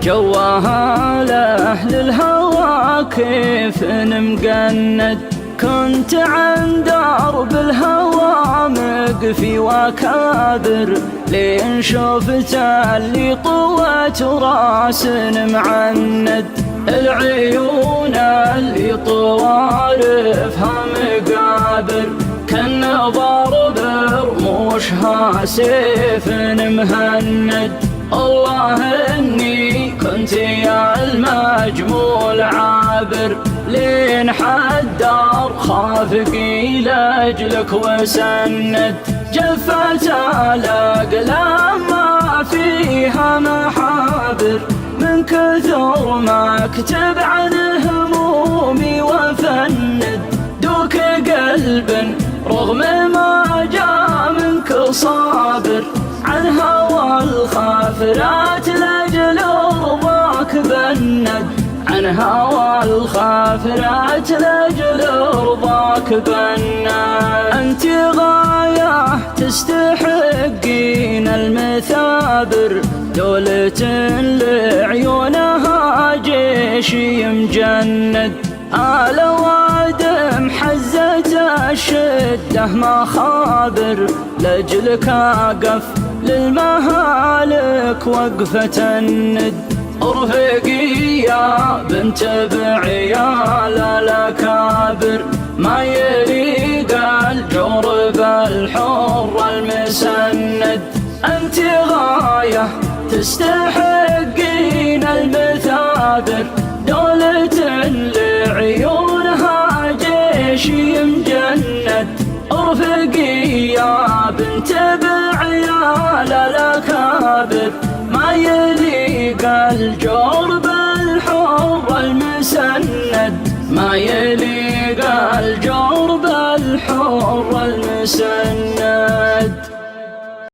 جواها لأهل الهوى كيف مقند. كنت عن درب الهوى مقفي وكابر، لين شفت اللي طوت راس معند. العيون اللي طوالفها مقابر، كان ضرب رموشها سيف مهند. الله اني كنت يا المجمول عابر، لين حدار خافقي لاجلك وسند. جفت الاقلام ما فيها محابر، من كثر ما اكتب عن همومي وفند. دوك قلب رغم ما جاء منك صابر، عن هوى الخافرات لاجل رضاك بند. عن هوى الخافرات لاجل رضاك بند. انت غاية تستحقين المثابر، دولة لعيونها جيش مجند. آل وادم حزت الشدة مخابر، لأجلك أقف للمهالك وقفة الند. ارفقي يا بنت بعيال الأكابر، ما يليق الجور بالحر المسند. أنت غاية تستحقين المثابر، دولة لعيونها جيش مجند. ارفقي يا بنت بعيال الأكابر، ما يليق الجور بالحر المسند. ما يليق الجور بالحر المسند.